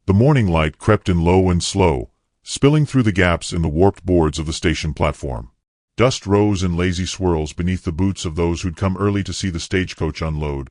The morning light crept in low and slow, spilling through the gaps in the warped boards of the station platform. Dust rose in lazy swirls beneath the boots of those who'd come early to see the stagecoach unload,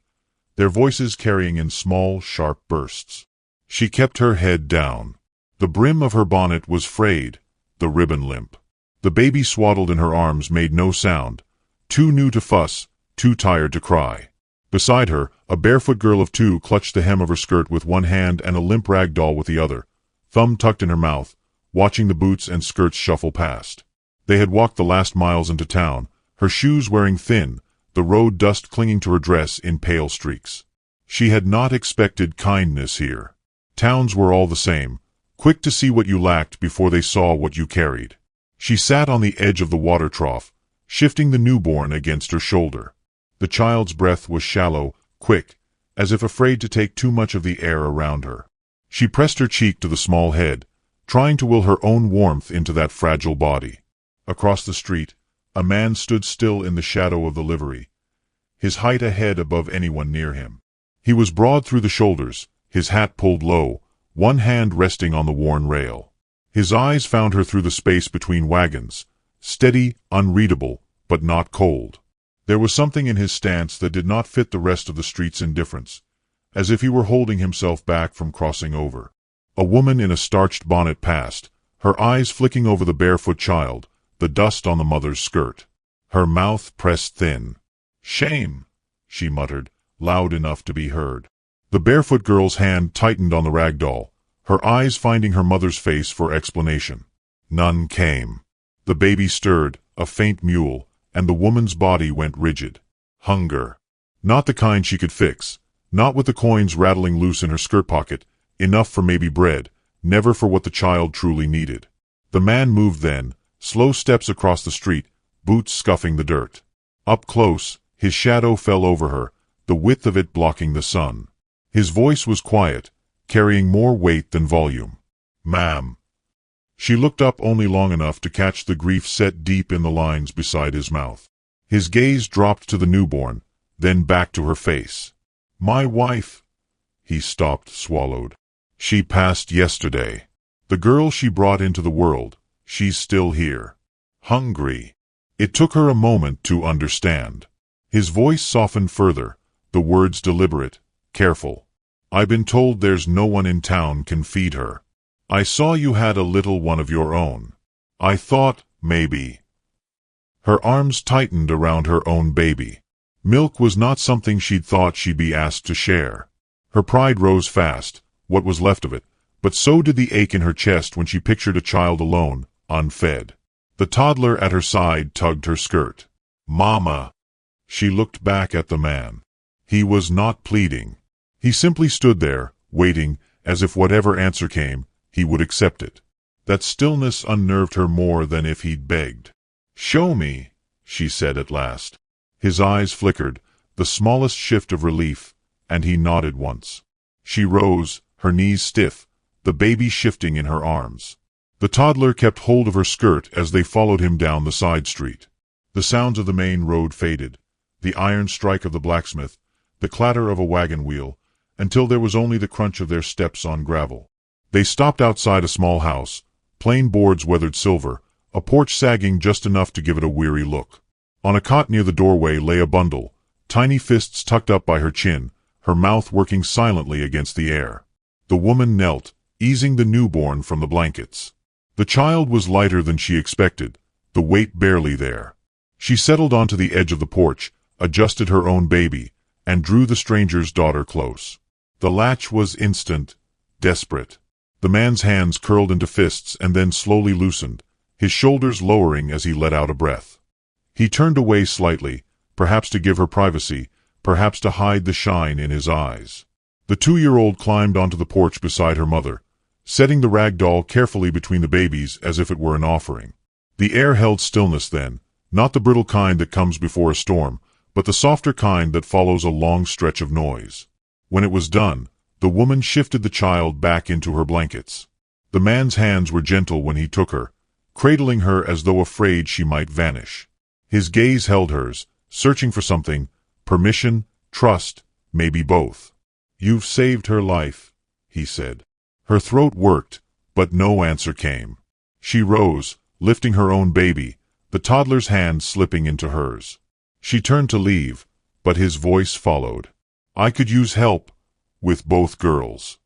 their voices carrying in small, sharp bursts. She kept her head down. The brim of her bonnet was frayed, the ribbon limp. The baby swaddled in her arms made no sound, too new to fuss, too tired to cry. Beside her, a barefoot girl of 2 clutched the hem of her skirt with one hand and a limp rag doll with the other, thumb tucked in her mouth, watching the boots and skirts shuffle past. They had walked the last miles into town, her shoes wearing thin, the road dust clinging to her dress in pale streaks. She had not expected kindness here. Towns were all the same, quick to see what you lacked before they saw what you carried. She sat on the edge of the water trough, shifting the newborn against her shoulder. The child's breath was shallow, quick, as if afraid to take too much of the air around her. She pressed her cheek to the small head, trying to will her own warmth into that fragile body. Across the street, a man stood still in the shadow of the livery, his height a head above anyone near him. He was broad through the shoulders, his hat pulled low, one hand resting on the worn rail. His eyes found her through the space between wagons, steady, unreadable, but not cold. There was something in his stance that did not fit the rest of the street's indifference, as if he were holding himself back from crossing over. A woman in a starched bonnet passed, her eyes flicking over the barefoot child, the dust on the mother's skirt. Her mouth pressed thin. "Shame," she muttered, loud enough to be heard. The barefoot girl's hand tightened on the rag doll, her eyes finding her mother's face for explanation. None came. The baby stirred, a faint mule, and the woman's body went rigid. Hunger. Not the kind she could fix, not with the coins rattling loose in her skirt pocket, enough for maybe bread, never for what the child truly needed. The man moved then, slow steps across the street, boots scuffing the dirt. Up close, his shadow fell over her, the width of it blocking the sun. His voice was quiet, carrying more weight than volume. "Ma'am." She looked up only long enough to catch the grief set deep in the lines beside his mouth. His gaze dropped to the newborn, then back to her face. "My wife." He stopped, swallowed. "She passed yesterday. The girl she brought into the world, she's still here. Hungry." It took her a moment to understand. His voice softened further, the words deliberate, careful. "I've been told there's no one in town can feed her. I saw you had a little one of your own. I thought, maybe." Her arms tightened around her own baby. Milk was not something she'd thought she'd be asked to share. Her pride rose fast, what was left of it, but so did the ache in her chest when she pictured a child alone, unfed. The toddler at her side tugged her skirt. "Mama." She looked back at the man. He was not pleading. He simply stood there, waiting, as if whatever answer came, he would accept it. That stillness unnerved her more than if he'd begged. "Show me," she said at last. His eyes flickered, the smallest shift of relief, and he nodded once. She rose, her knees stiff, the baby shifting in her arms. The toddler kept hold of her skirt as they followed him down the side street. The sounds of the main road faded, the iron strike of the blacksmith, the clatter of a wagon wheel, until there was only the crunch of their steps on gravel. They stopped outside a small house, plain boards weathered silver, a porch sagging just enough to give it a weary look. On a cot near the doorway lay a bundle, tiny fists tucked up by her chin, her mouth working silently against the air. The woman knelt, easing the newborn from the blankets. The child was lighter than she expected, the weight barely there. She settled onto the edge of the porch, adjusted her own baby, and drew the stranger's daughter close. The latch was instant, desperate. The man's hands curled into fists and then slowly loosened, his shoulders lowering as he let out a breath. He turned away slightly, perhaps to give her privacy, perhaps to hide the shine in his eyes. The 2-year-old climbed onto the porch beside her mother, setting the rag doll carefully between the babies as if it were an offering. The air held stillness then, not the brittle kind that comes before a storm, but the softer kind that follows a long stretch of noise. When it was done, the woman shifted the child back into her blankets. The man's hands were gentle when he took her, cradling her as though afraid she might vanish. His gaze held hers, searching for something, permission, trust, maybe both. "You've saved her life," he said. Her throat worked, but no answer came. She rose, lifting her own baby, the toddler's hand slipping into hers. She turned to leave, but his voice followed. "I could use help with both girls."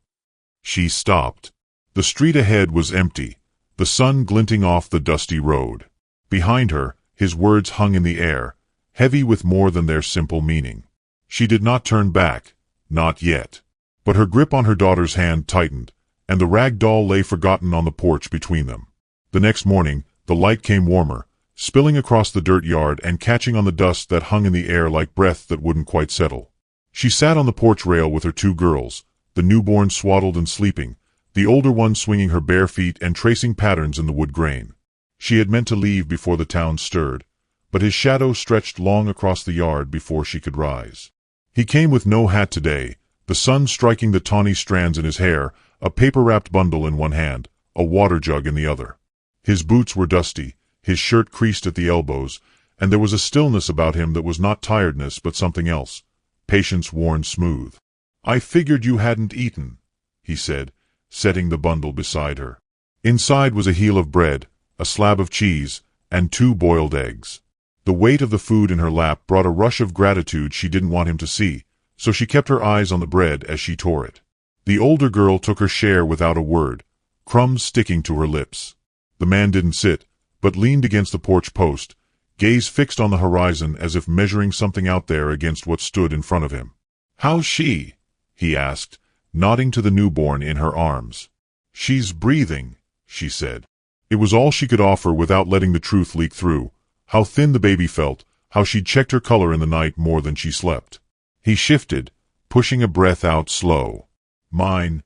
She stopped. The street ahead was empty, the sun glinting off the dusty road. Behind her, his words hung in the air, heavy with more than their simple meaning. She did not turn back, not yet. But her grip on her daughter's hand tightened, and the rag doll lay forgotten on the porch between them. The next morning, the light came warmer, spilling across the dirt yard and catching on the dust that hung in the air like breath that wouldn't quite settle. She sat on the porch rail with her two girls, the newborn swaddled and sleeping, the older one swinging her bare feet and tracing patterns in the wood grain. She had meant to leave before the town stirred, but his shadow stretched long across the yard before she could rise. He came with no hat today, the sun striking the tawny strands in his hair, a paper-wrapped bundle in one hand, a water jug in the other. His boots were dusty, his shirt creased at the elbows, and there was a stillness about him that was not tiredness but something else, patience worn smooth. "I figured you hadn't eaten," he said, setting the bundle beside her. Inside was a heel of bread, a slab of cheese, and 2 boiled eggs. The weight of the food in her lap brought a rush of gratitude she didn't want him to see, so she kept her eyes on the bread as she tore it. The older girl took her share without a word, crumbs sticking to her lips. The man didn't sit, but leaned against the porch post, gaze fixed on the horizon as if measuring something out there against what stood in front of him. "How's she?" he asked, nodding to the newborn in her arms. "She's breathing," she said. It was all she could offer without letting the truth leak through, how thin the baby felt, how she'd checked her color in the night more than she slept. He shifted, pushing a breath out slow. "Mine.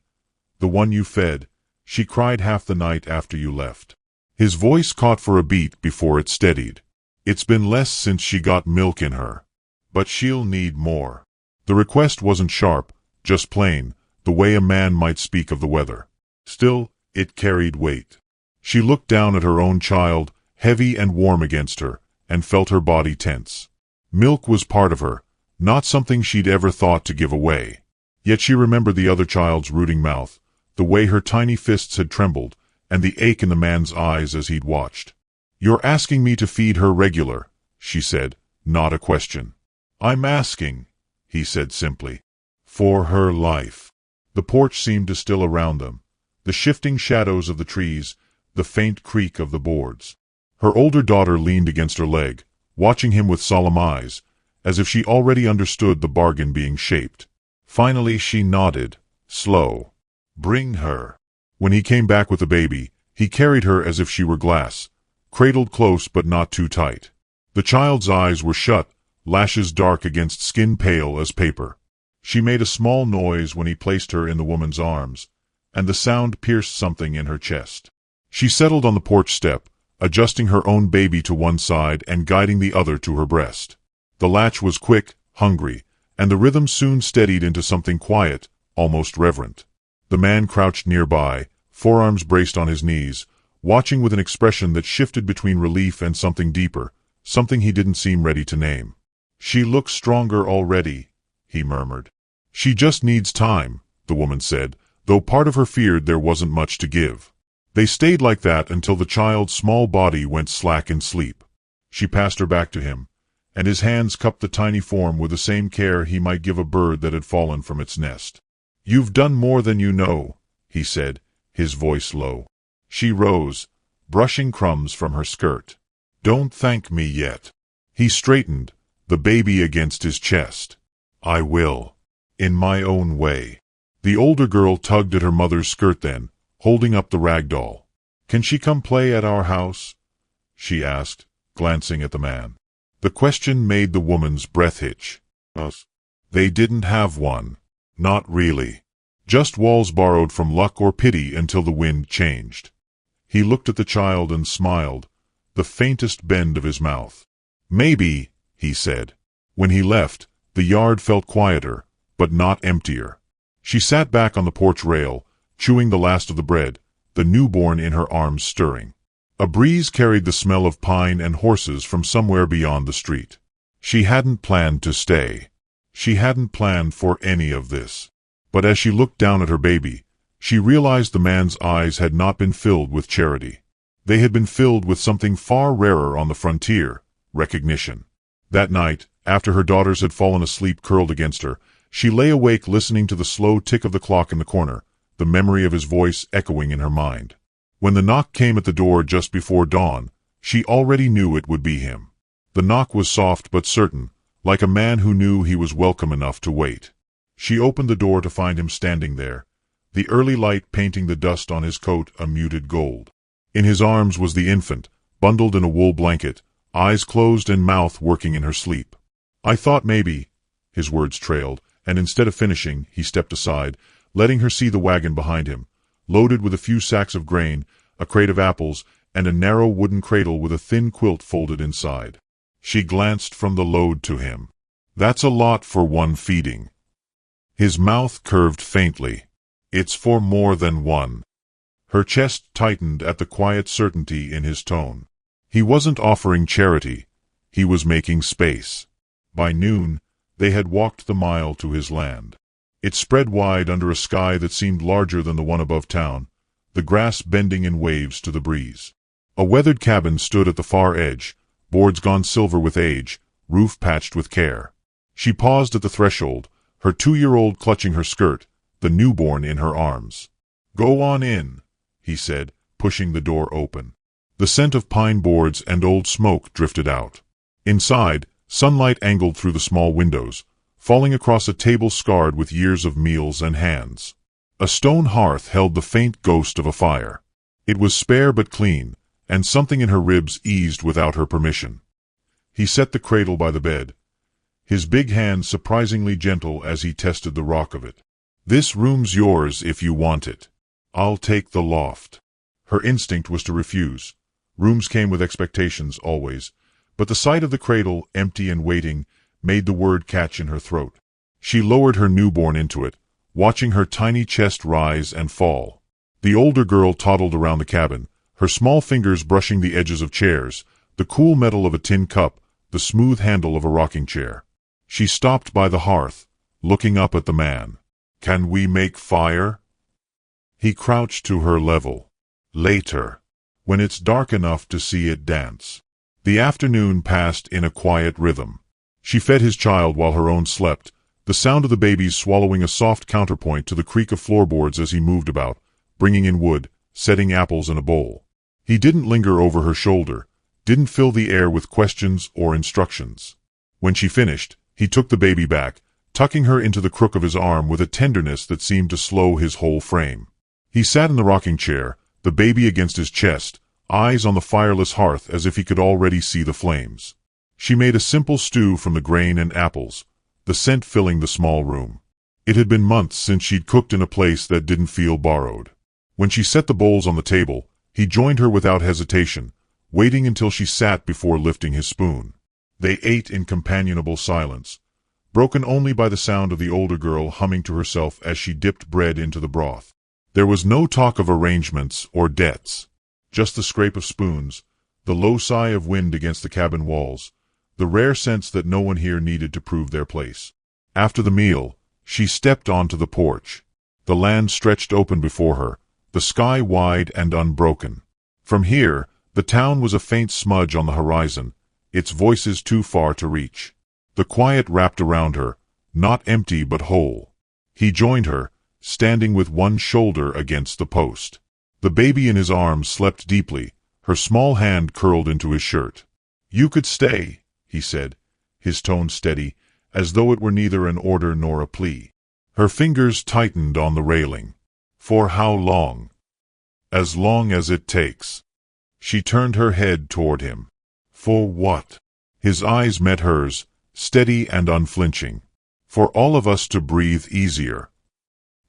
The one you fed. She cried half the night after you left." His voice caught for a beat before it steadied. "It's been less since she got milk in her. But she'll need more." The request wasn't sharp, just plain, the way a man might speak of the weather. Still, it carried weight. She looked down at her own child, heavy and warm against her, and felt her body tense. Milk was part of her, not something she'd ever thought to give away. Yet she remembered the other child's rooting mouth, the way her tiny fists had trembled, and the ache in the man's eyes as he'd watched. "You're asking me to feed her regular," she said, not a question. "I'm asking," he said simply, "for her life." The porch seemed to still around them, the shifting shadows of the trees, the faint creak of the boards. Her older daughter leaned against her leg, watching him with solemn eyes, as if she already understood the bargain being shaped. Finally she nodded, slow. "Bring her." When he came back with the baby, he carried her as if she were glass, cradled close but not too tight. The child's eyes were shut, lashes dark against skin pale as paper. She made a small noise when he placed her in the woman's arms, and the sound pierced something in her chest. She settled on the porch step, adjusting her own baby to one side and guiding the other to her breast. The latch was quick, hungry, and the rhythm soon steadied into something quiet, almost reverent. The man crouched nearby, forearms braced on his knees, watching with an expression that shifted between relief and something deeper, something he didn't seem ready to name. "She looks stronger already," he murmured. "She just needs time," the woman said, though part of her feared there wasn't much to give. They stayed like that until the child's small body went slack in sleep. She passed her back to him, and his hands cupped the tiny form with the same care he might give a bird that had fallen from its nest. "You've done more than you know," he said, his voice low. She rose, brushing crumbs from her skirt. "Don't thank me yet." He straightened, the baby against his chest. "I will. In my own way." The older girl tugged at her mother's skirt then, holding up the rag doll. "Can she come play at our house?" she asked, glancing at the man. The question made the woman's breath hitch. Us. They didn't have one. Not really. Just walls borrowed from luck or pity until the wind changed. He looked at the child and smiled, the faintest bend of his mouth. "Maybe," he said. When he left, the yard felt quieter, but not emptier. She sat back on the porch rail, chewing the last of the bread, the newborn in her arms stirring. A breeze carried the smell of pine and horses from somewhere beyond the street. She hadn't planned to stay. She hadn't planned for any of this. But as she looked down at her baby, She realized the man's eyes had not been filled with charity. They had been filled with something far rarer on the frontier: recognition. That night, after her daughters had fallen asleep curled against her, she lay awake listening to the slow tick of the clock in the corner, the memory of his voice echoing in her mind. When the knock came at the door just before dawn, she already knew it would be him. The knock was soft but certain, like a man who knew he was welcome enough to wait. She opened the door to find him standing there, the early light painting the dust on his coat a muted gold. In his arms was the infant, bundled in a wool blanket, eyes closed and mouth working in her sleep. "I thought maybe," his words trailed, and instead of finishing, he stepped aside, letting her see the wagon behind him, loaded with a few sacks of grain, a crate of apples, and a narrow wooden cradle with a thin quilt folded inside. She glanced from the load to him. "That's a lot for one feeding." His mouth curved faintly. "It's for more than one." Her chest tightened at the quiet certainty in his tone. He wasn't offering charity. He was making space. By noon, they had walked the mile to his land. It spread wide under a sky that seemed larger than the one above town, the grass bending in waves to the breeze. A weathered cabin stood at the far edge, boards gone silver with age, roof patched with care. She paused at the threshold, her 2-year-old clutching her skirt, the newborn in her arms. "Go on in," he said, pushing the door open. The scent of pine boards and old smoke drifted out. Inside, sunlight angled through the small windows, falling across a table scarred with years of meals and hands. A stone hearth held the faint ghost of a fire. It was spare but clean, and something in her ribs eased without her permission. He set the cradle by the bed, his big hand surprisingly gentle as he tested the rock of it. "This room's yours if you want it. I'll take the loft." Her instinct was to refuse. Rooms came with expectations, always, but the sight of the cradle, empty and waiting, made the word catch in her throat. She lowered her newborn into it, watching her tiny chest rise and fall. The older girl toddled around the cabin, her small fingers brushing the edges of chairs, the cool metal of a tin cup, the smooth handle of a rocking chair. She stopped by the hearth, looking up at the man. "Can we make fire?" He crouched to her level. "Later, when it's dark enough to see it dance." The afternoon passed in a quiet rhythm. She fed his child while her own slept, the sound of the babies swallowing a soft counterpoint to the creak of floorboards as he moved about, bringing in wood, setting apples in a bowl. He didn't linger over her shoulder, didn't fill the air with questions or instructions. When she finished, he took the baby back, tucking her into the crook of his arm with a tenderness that seemed to slow his whole frame. He sat in the rocking chair, the baby against his chest, eyes on the fireless hearth as if he could already see the flames. She made a simple stew from the grain and apples, the scent filling the small room. It had been months since she'd cooked in a place that didn't feel borrowed. When she set the bowls on the table, he joined her without hesitation, waiting until she sat before lifting his spoon. They ate in companionable silence, broken only by the sound of the older girl humming to herself as she dipped bread into the broth. There was no talk of arrangements or debts, just the scrape of spoons, the low sigh of wind against the cabin walls, the rare sense that no one here needed to prove their place. After the meal, she stepped onto the porch. The land stretched open before her, the sky wide and unbroken. From here, the town was a faint smudge on the horizon, its voices too far to reach. The quiet wrapped around her, not empty but whole. He joined her, standing with one shoulder against the post. The baby in his arms slept deeply, her small hand curled into his shirt. "You could stay," he said, his tone steady, as though it were neither an order nor a plea. Her fingers tightened on the railing. "For how long?" "As long as it takes." She turned her head toward him. "For what?" His eyes met hers, steady and unflinching. "For all of us to breathe easier."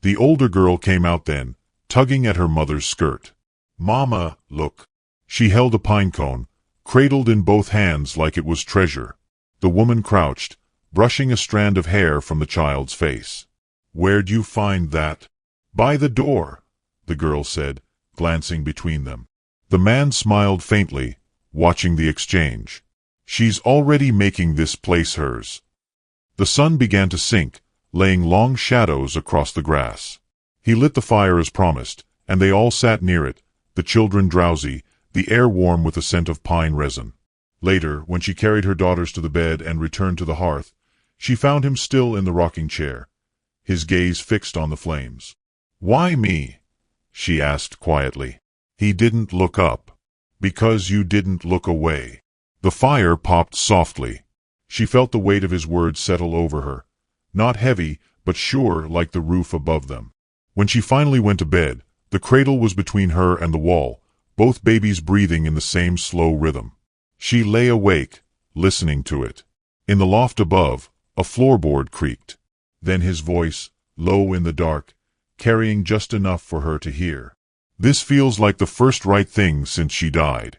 The older girl came out then, tugging at her mother's skirt. "Mama, look." She held a pine cone, cradled in both hands like it was treasure. The woman crouched, brushing a strand of hair from the child's face. "Where'd you find that?" "By the door," the girl said, glancing between them. The man smiled faintly, watching the exchange. "She's already making this place hers." The sun began to sink, laying long shadows across the grass. He lit the fire as promised, and they all sat near it, the children drowsy, the air warm with the scent of pine resin. Later, when she carried her daughters to the bed and returned to the hearth, she found him still in the rocking chair, his gaze fixed on the flames. "Why me?" she asked quietly. He didn't look up. "Because you didn't look away." The fire popped softly. She felt the weight of his words settle over her, not heavy, but sure like the roof above them. When she finally went to bed, the cradle was between her and the wall, both babies breathing in the same slow rhythm. She lay awake, listening to it. In the loft above, a floorboard creaked. Then his voice, low in the dark, carrying just enough for her to hear. "This feels like the first right thing since she died."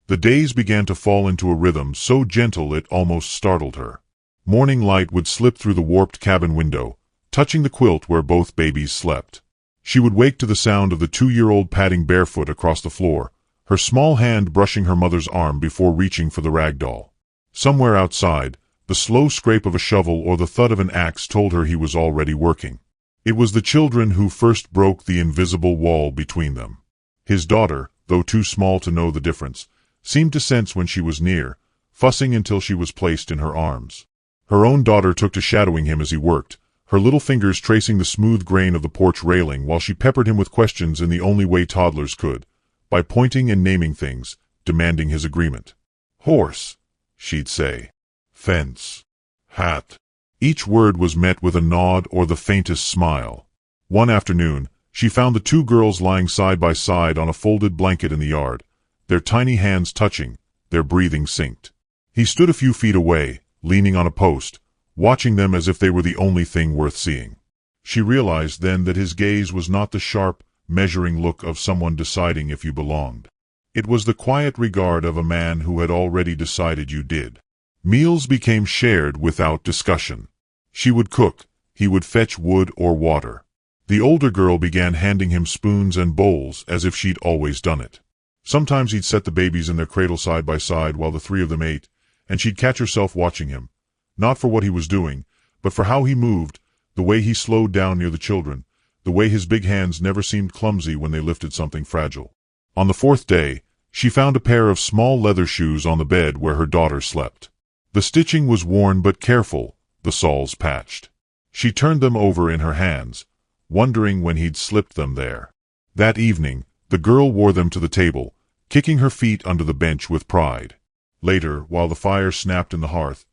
The days began to fall into a rhythm so gentle it almost startled her. Morning light would slip through the warped cabin window, touching the quilt where both babies slept. She would wake to the sound of the 2-year-old padding barefoot across the floor, her small hand brushing her mother's arm before reaching for the rag doll. Somewhere outside, the slow scrape of a shovel or the thud of an axe told her he was already working. It was the children who first broke the invisible wall between them. His daughter, though too small to know the difference, seemed to sense when she was near, fussing until she was placed in her arms. Her own daughter took to shadowing him as he worked, her little fingers tracing the smooth grain of the porch railing while she peppered him with questions in the only way toddlers could, by pointing and naming things, demanding his agreement. "Horse," she'd say. "Fence. Hat." Each word was met with a nod or the faintest smile. One afternoon, she found the two girls lying side by side on a folded blanket in the yard, their tiny hands touching, their breathing synced. He stood a few feet away, leaning on a post, watching them as if they were the only thing worth seeing. She realized then that his gaze was not the sharp, measuring look of someone deciding if you belonged. It was the quiet regard of a man who had already decided you did. Meals became shared without discussion. She would cook, he would fetch wood or water. The older girl began handing him spoons and bowls as if she'd always done it. Sometimes he'd set the babies in their cradle side by side while the three of them ate, and she'd catch herself watching him, not for what he was doing, but for how he moved, the way he slowed down near the children, the way his big hands never seemed clumsy when they lifted something fragile. On the fourth day, she found a pair of small leather shoes on the bed where her daughter slept. The stitching was worn but careful, the soles patched. She turned them over in her hands, wondering when he'd slipped them there. That evening, the girl wore them to the table, kicking her feet under the bench with pride. Later, while the fire snapped in the hearth,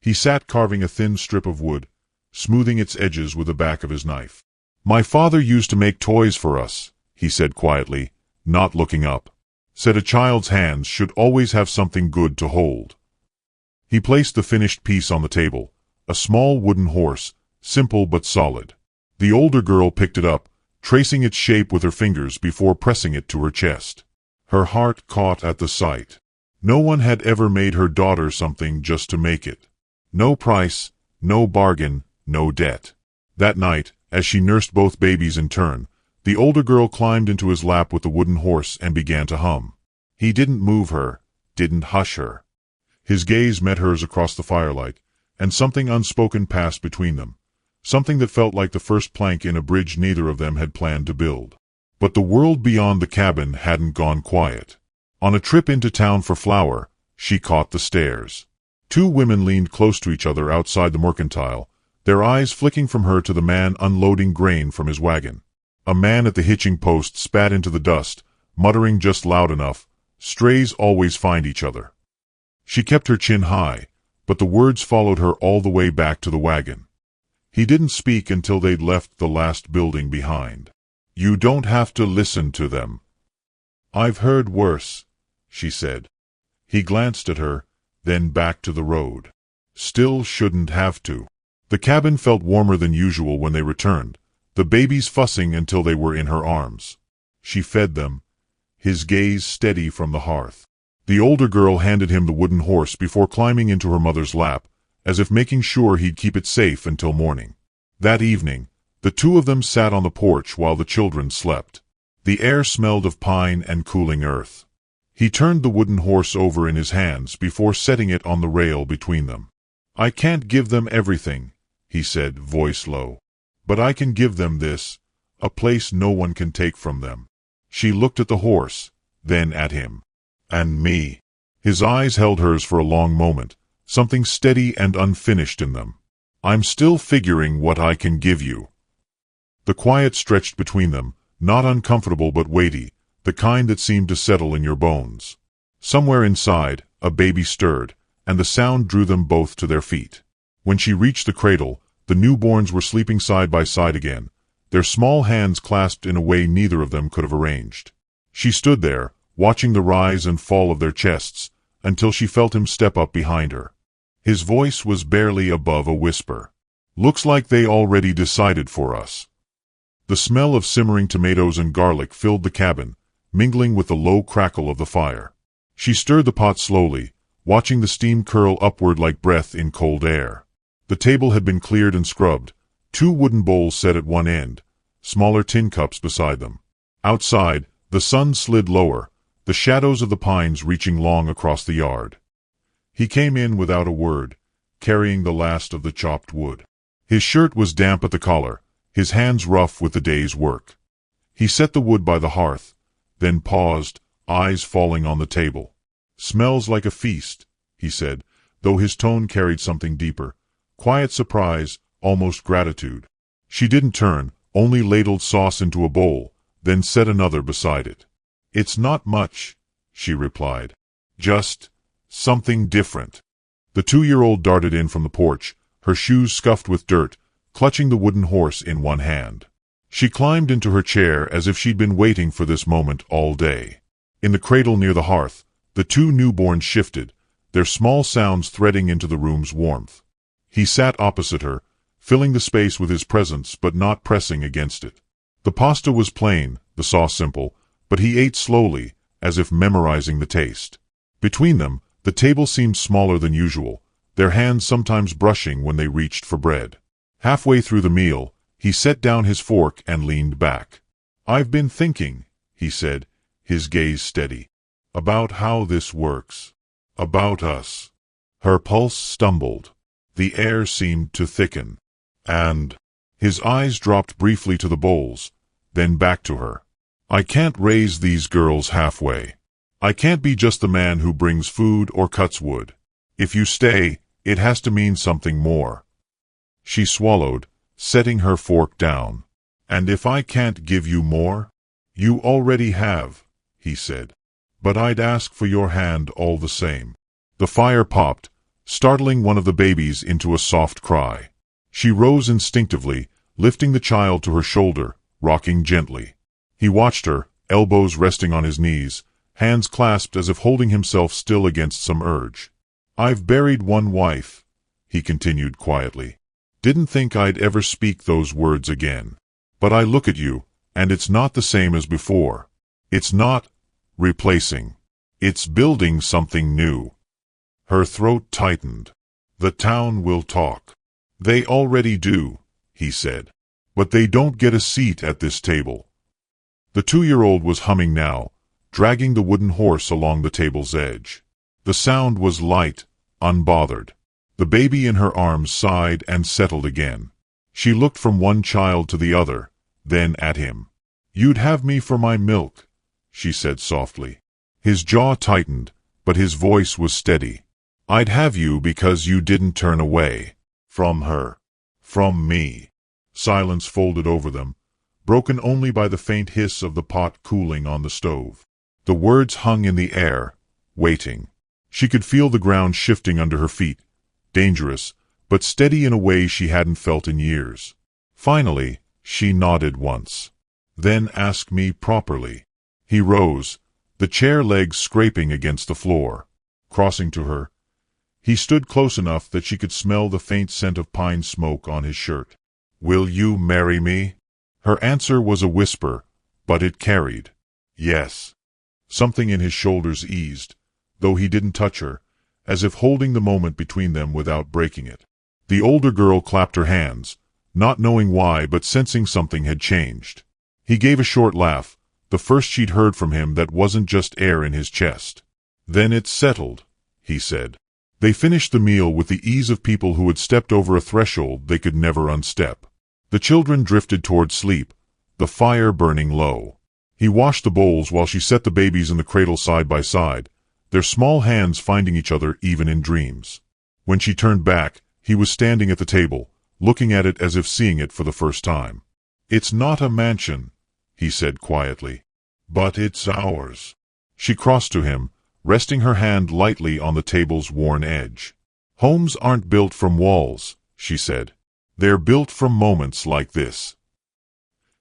he sat carving a thin strip of wood, smoothing its edges with the back of his knife. "My father used to make toys for us," he said quietly, not looking up. "Said a child's hands should always have something good to hold." He placed the finished piece on the table, a small wooden horse, simple but solid. The older girl picked it up, tracing its shape with her fingers before pressing it to her chest. Her heart caught at the sight. No one had ever made her daughter something just to make it. No price, no bargain, no debt. That night, as she nursed both babies in turn, the older girl climbed into his lap with the wooden horse and began to hum. He didn't move her, didn't hush her. His gaze met hers across the firelight, and something unspoken passed between them, something that felt like the first plank in a bridge neither of them had planned to build. But the world beyond the cabin hadn't gone quiet. On a trip into town for flour, she caught the stares. Two women leaned close to each other outside the mercantile, their eyes flicking from her to the man unloading grain from his wagon. A man at the hitching post spat into the dust, muttering just loud enough, "Strays always find each other." She kept her chin high, but the words followed her all the way back to the wagon. He didn't speak until they'd left the last building behind. "You don't have to listen to them." "I've heard worse," she said. He glanced at her, then back to the road. "Still shouldn't have to." The cabin felt warmer than usual when they returned, the babies fussing until they were in her arms. She fed them, his gaze steady from the hearth. The older girl handed him the wooden horse before climbing into her mother's lap, as if making sure he'd keep it safe until morning. That evening, the two of them sat on the porch while the children slept. The air smelled of pine and cooling earth. He turned the wooden horse over in his hands before setting it on the rail between them. "I can't give them everything," he said, voice low. "But I can give them this, a place no one can take from them. She looked at the horse, then at him. And me. His eyes held hers for a long moment, something steady and unfinished in them. I'm still figuring what I can give you. The quiet stretched between them, not uncomfortable but weighty, the kind that seemed to settle in your bones. Somewhere inside, a baby stirred, and the sound drew them both to their feet. When she reached the cradle, the newborns were sleeping side by side again, their small hands clasped in a way neither of them could have arranged. She stood there, watching the rise and fall of their chests, until she felt him step up behind her. His voice was barely above a whisper. Looks like they already decided for us. The smell of simmering tomatoes and garlic filled the cabin, mingling with the low crackle of the fire. She stirred the pot slowly, watching the steam curl upward like breath in cold air. The table had been cleared and scrubbed, 2 wooden bowls set at one end, smaller tin cups beside them. Outside, the sun slid lower, the shadows of the pines reaching long across the yard. He came in without a word, carrying the last of the chopped wood. His shirt was damp at the collar, his hands rough with the day's work. He set the wood by the hearth, then paused, eyes falling on the table. "Smells like a feast," he said, though his tone carried something deeper. Quiet surprise, almost gratitude. She didn't turn, only ladled sauce into a bowl, then set another beside it. "It's not much," she replied. "Just something different." The 2-year-old darted in from the porch, her shoes scuffed with dirt, clutching the wooden horse in one hand. She climbed into her chair as if she'd been waiting for this moment all day. In the cradle near the hearth, the 2 newborns shifted, their small sounds threading into the room's warmth. He sat opposite her, filling the space with his presence but not pressing against it. The pasta was plain, the sauce simple, but he ate slowly, as if memorizing the taste. Between them, the table seemed smaller than usual, their hands sometimes brushing when they reached for bread. Halfway through the meal, he set down his fork and leaned back. "I've been thinking," he said, his gaze steady, "about how this works. About us." Her pulse stumbled. The air seemed to thicken. "And—" his eyes dropped briefly to the bowls, then back to her. "I can't raise these girls halfway. I can't be just the man who brings food or cuts wood. If you stay, it has to mean something more." She swallowed, setting her fork down. "And if I can't give you more?" "You already have," he said. "But I'd ask for your hand all the same." The fire popped, startling one of the babies into a soft cry. She rose instinctively, lifting the child to her shoulder, rocking gently. He watched her, elbows resting on his knees, hands clasped as if holding himself still against some urge. "I've buried one wife," he continued quietly. "Didn't think I'd ever speak those words again. But I look at you, and it's not the same as before. It's not replacing. It's building something new." Her throat tightened. "The town will talk." "They already do," he said. "But they don't get a seat at this table." The 2-year-old was humming now, dragging the wooden horse along the table's edge. The sound was light, unbothered. The baby in her arms sighed and settled again. She looked from one child to the other, then at him. "You'd have me for my milk," she said softly. His jaw tightened, but his voice was steady. "I'd have you because you didn't turn away. From her. From me." Silence folded over them, broken only by the faint hiss of the pot cooling on the stove. The words hung in the air, waiting. She could feel the ground shifting under her feet, dangerous, but steady in a way she hadn't felt in years. Finally, she nodded once. "Then ask me properly." He rose, the chair legs scraping against the floor. Crossing to her, he stood close enough that she could smell the faint scent of pine smoke on his shirt. "Will you marry me?" Her answer was a whisper, but it carried. "Yes." Something in his shoulders eased, though he didn't touch her, as if holding the moment between them without breaking it. The older girl clapped her hands, not knowing why but sensing something had changed. He gave a short laugh, the first she'd heard from him that wasn't just air in his chest. "Then it's settled," he said. They finished the meal with the ease of people who had stepped over a threshold they could never unstep. The children drifted toward sleep, the fire burning low. He washed the bowls while she set the babies in the cradle side by side, their small hands finding each other even in dreams. When she turned back, he was standing at the table, looking at it as if seeing it for the first time. "It's not a mansion," he said quietly, "but it's ours." She crossed to him, resting her hand lightly on the table's worn edge. "Homes aren't built from walls," she said. "They're built from moments like this."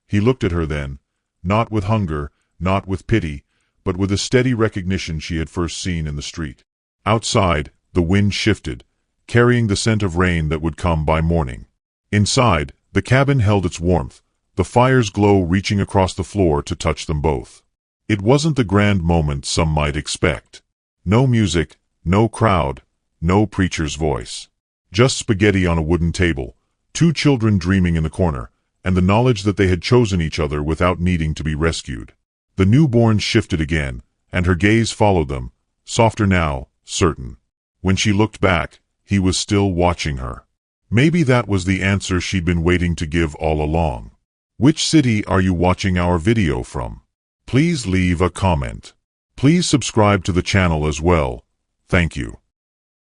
He looked at her then, not with hunger, not with pity, but with a steady recognition she had first seen in the street. Outside, the wind shifted, carrying the scent of rain that would come by morning. Inside, the cabin held its warmth, the fire's glow reaching across the floor to touch them both. It wasn't the grand moment some might expect. No music, no crowd, no preacher's voice. Just spaghetti on a wooden table, two children dreaming in the corner, and the knowledge that they had chosen each other without needing to be rescued. The newborn shifted again, and her gaze followed them, softer now, certain. When she looked back, he was still watching her. Maybe that was the answer she'd been waiting to give all along. Which city are you watching our video from? Please leave a comment. Please subscribe to the channel as well. Thank you.